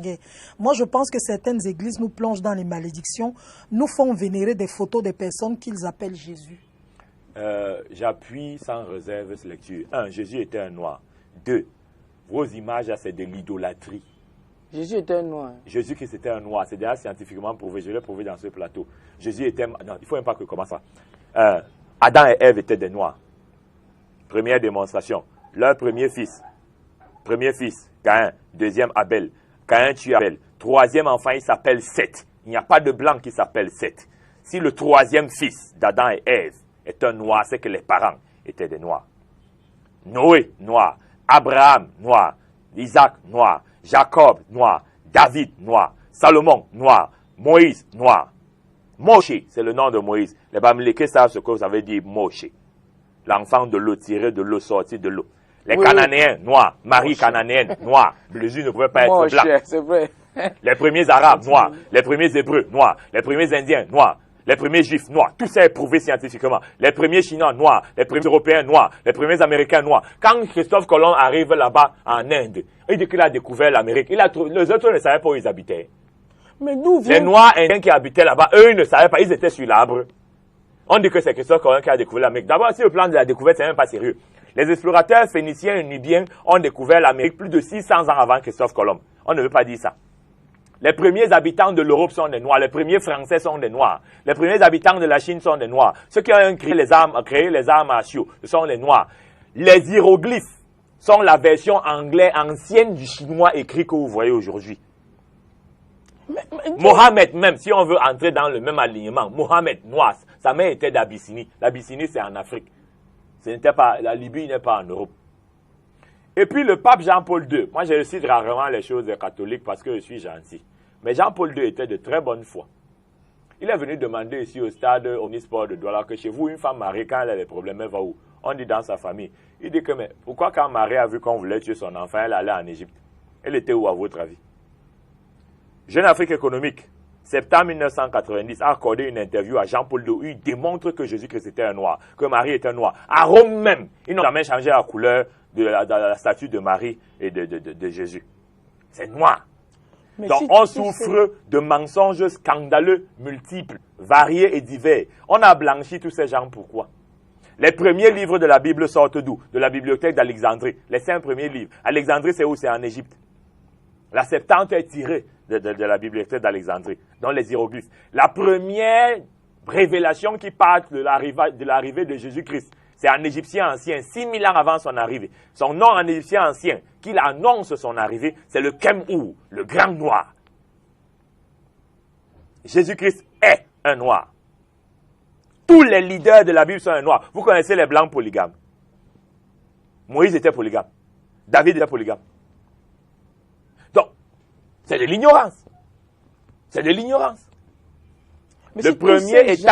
guerre. Moi, je pense que certaines églises nous plongent dans les malédictions, nous font vénérer des photos des personnes qu'ils appellent Jésus. J'appuie sans réserve cette lecture. 1. Jésus était un noir. 2. Vos images, c'est de l'idolâtrie. Jésus était un noir. Jésus-Christ était un noir. C'est déjà scientifiquement prouvé. Je l'ai prouvé dans ce plateau. Jésus était... Non, il ne faut même pas que je commence ça. Adam et Ève étaient des noirs. Première démonstration. Leur premier fils, Caïn. Deuxième, Abel. Caïn tue Abel. Troisième enfant, il s'appelle Seth. Il n'y a pas de blanc qui s'appelle Seth. Si le troisième fils d'Adam et Ève est un noir, c'est que les parents étaient des noirs. Noé, noir. Abraham, noir. Isaac, noir. Jacob, noir. David, noir. Salomon, noir. Moïse, noir. Moshe, c'est le nom de Moïse. Les Bamileke savent ce que ça veut dire Moshe. L'enfant de l'eau, tiré de l'eau, sorti de l'eau. Les Cananéens, noirs. Marie cananéenne, noire. Jésus ne pouvait pas être blanc. C'est vrai. Les premiers Arabes, noirs. Les premiers Hébreux, noirs. Les premiers Indiens, noirs. Les premiers Juifs, noirs. Tout ça est prouvé scientifiquement. Les premiers Chinois, noirs. Les premiers Européens, noirs. Les premiers Américains, noirs. Quand Christophe Colomb arrive là-bas en Inde, il dit qu'il a découvert l'Amérique. Les autres ne savaient pas où ils habitaient. Mais d'où vient... Les Noirs indiens qui habitaient là-bas, eux, ils ne savaient pas. Ils étaient sur l'arbre. On dit que c'est Christophe Colomb qui a découvert l'Amérique. D'abord, si le plan de la découverte, c'est même pas sérieux. Les explorateurs phéniciens et nubiens ont découvert l'Amérique plus de 600 ans avant Christophe Colomb. On ne veut pas dire ça. Les premiers habitants de l'Europe sont des Noirs. Les premiers Français sont des Noirs. Les premiers habitants de la Chine sont des Noirs. Ceux qui ont créé les arts martiaux, ce sont les Noirs. Les hiéroglyphes sont la version anglaise ancienne du chinois écrit que vous voyez aujourd'hui. Mohamed même, si on veut entrer dans le même alignement, Mohamed, noir, sa mère était d'Abyssinie. L'Abyssinie, c'est en Afrique. La Libye n'est pas en Europe. Et puis le pape Jean-Paul II, moi je cite rarement les choses catholiques parce que je suis gentil. Mais Jean-Paul II était de très bonne foi. Il est venu demander ici au stade Omnisport de Douala que chez vous, une femme mariée, quand elle a des problèmes, elle va où? On dit dans sa famille. Il dit que, mais pourquoi quand Marie a vu qu'on voulait tuer son enfant, elle allait en Égypte? Elle était où à votre avis? Jeune Afrique économique, septembre 1990, a accordé une interview à Jean-Paul II où il démontre que Jésus-Christ était un noir, que Marie était un noir. À Rome même, ils n'ont jamais changé la couleur de la statue de Marie et de Jésus. C'est noir. Mais donc, si on souffre de mensonges scandaleux, multiples, variés et divers. On a blanchi tous ces gens, pourquoi? Les premiers livres de la Bible sortent d'où? De la bibliothèque d'Alexandrie. Les 5 premiers livres. Alexandrie, c'est où? C'est en Égypte. La Septante est tirée de la bibliothèque d'Alexandrie, dans les hiéroglyphes. La première révélation qui part de l'arrivée de Jésus-Christ, c'est en égyptien ancien, 6000 ans avant son arrivée. Son nom en égyptien ancien, qu'il annonce son arrivée, c'est le Kem-Ou, le grand noir. Jésus-Christ est un noir. Tous les leaders de la Bible sont un noir. Vous connaissez les blancs polygames. Moïse était polygame. David était polygame. Donc, c'est de l'ignorance. C'est de l'ignorance. Le premier état